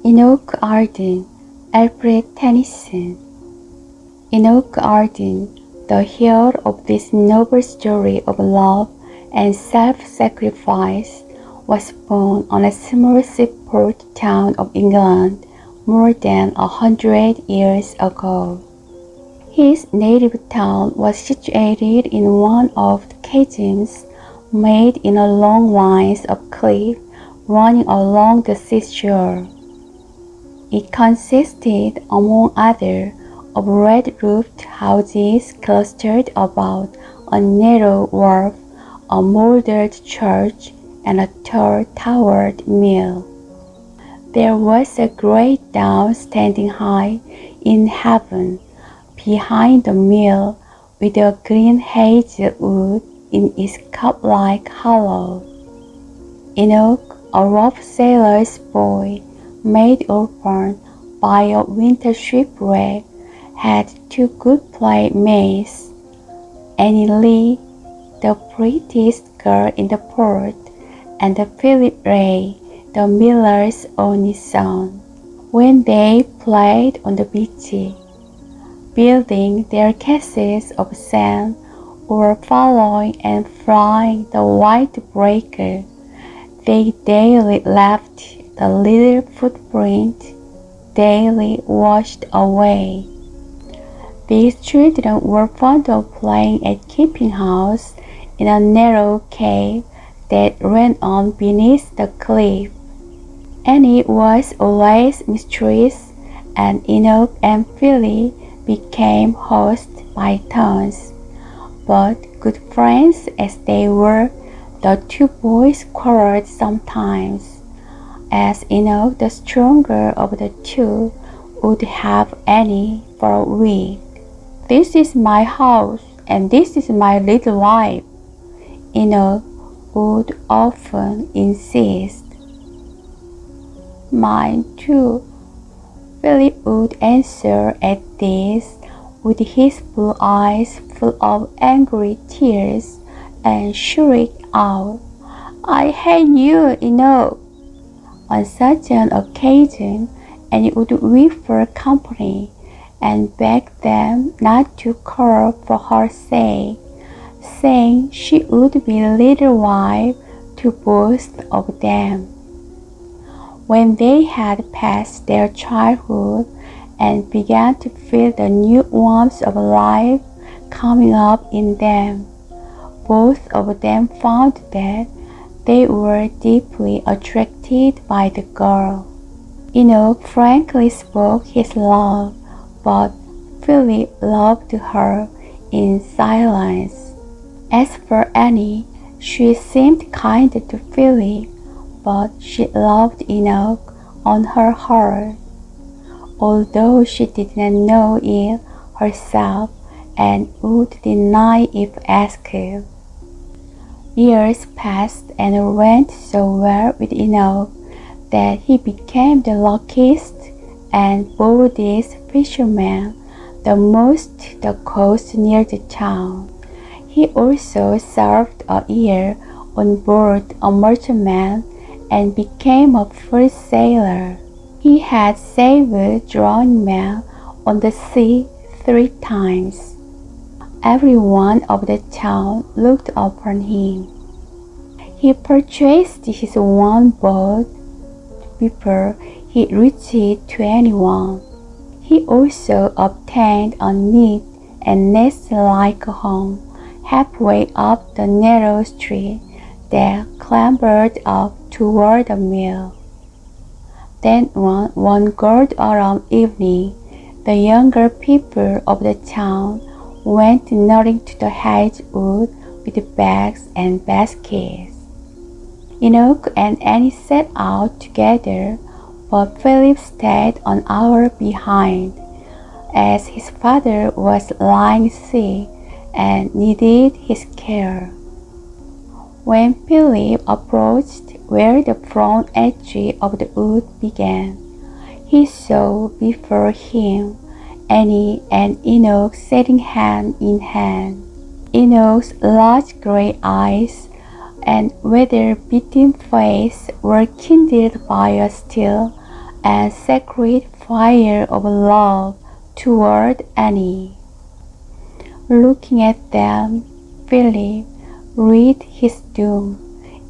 Enoch Alfred Tennyson. Enoch, the hero of this noble story of love and self-sacrifice, was born on a small seaport town of England more than 100 years ago. His native town was situated in one of the chasms made in a long lines of cliff running along the seashore. It consisted, among others, of red-roofed houses clustered about a narrow wharf, a mouldered church, and a tall towered mill. There was a great dove standing high in heaven behind the mill, with a green hazelwood in its cup-like hollow. Enoch, a rough sailor's boy, made orphan by a winter shipwreck, had two good playmates, Annie Lee, the prettiest girl in the port, and Philip Ray, the miller's only son. When they played on the beach, building their castles of sand, or following and flying the white breaker, they daily left the little footprint, daily washed away. These children were fond of playing at keeping house in a narrow cave that ran on beneath the cliff. Annie was always mistress, and Enoch and Philly became hosts by turns. But good friends as they were, the two boys quarreled sometimes, as Enoch, the stronger of the two, would have Annie for a week. "This is my house, and this is my little wife," Enoch would often insist. "Mine too," Philip would answer at this, with his blue eyes full of angry tears, and shriek out, "I hate you, Enoch." On such an occasion, Annie would weep for company, and beg them not to quarrel for her sake, saying she would be a little wife to both of them. When they had passed their childhood and began to feel the new warmth of life coming up in them, both of them found that they were deeply attracted by the girl. Enoch frankly spoke his love, but Philip loved her in silence. As for Annie, she seemed kind to Philip, but she loved Enoch on her heart, although she did not know it herself and would deny if asked. Years passed and went so well with Enoch that he became the luckiest and boldest fisherman the most the coast near the town. He also served a year on board a merchantman and became a first sailor. He had saved drowned men on the sea 3 times. Everyone of the town looked upon him. He purchased his one boat before he reached 21. He also obtained a neat and nest-like home halfway up the narrow street that clambered up toward the mill. Then one cold autumn evening, the younger people of the town went nodding to the hedgewood with bags and baskets. Enoch and Annie set out together, but Philip stayed an hour behind, as his father was lying sick and needed his care. When Philip approached where the front edge of the wood began, he saw before him Annie and Enoch sitting hand in hand. Enoch's large gray eyes and weather-beaten face were kindled by a still and sacred fire of love toward Annie. Looking at them, Philip read his doom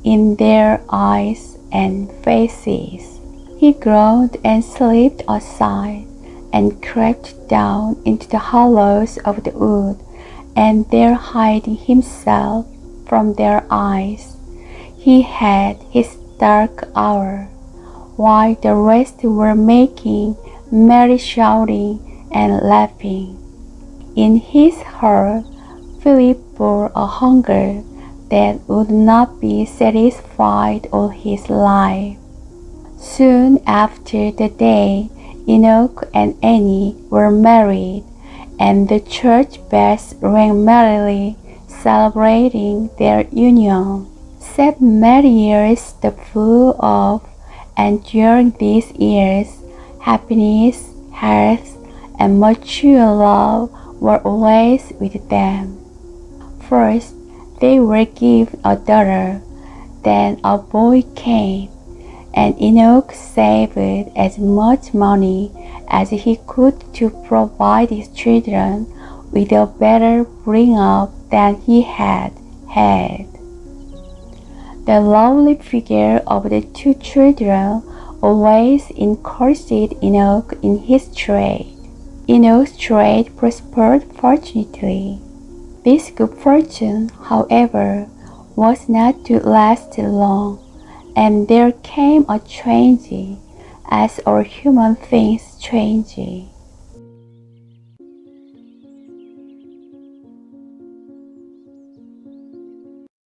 in their eyes and faces. He groaned and slipped aside and crept down into the hollows of the wood, and there hiding himself from their eyes, he had his dark hour, while the rest were making merry shouting and laughing. In his heart, Philip bore a hunger that would not be satisfied all his life. Soon after the day Enoch and Annie were married, and the church bells rang merrily, celebrating their union. 7 merry years the flew off, and during these years, happiness, health, and mature love were always with them. First, they were given a daughter, then a boy came, and Enoch saved as much money as he could to provide his children with a better bring-up than he had had. The lovely figure of the 2 children always encouraged Enoch in his trade. Enoch's trade prospered fortunately. This good fortune, however, was not to last long, and there came a change, as all human things change.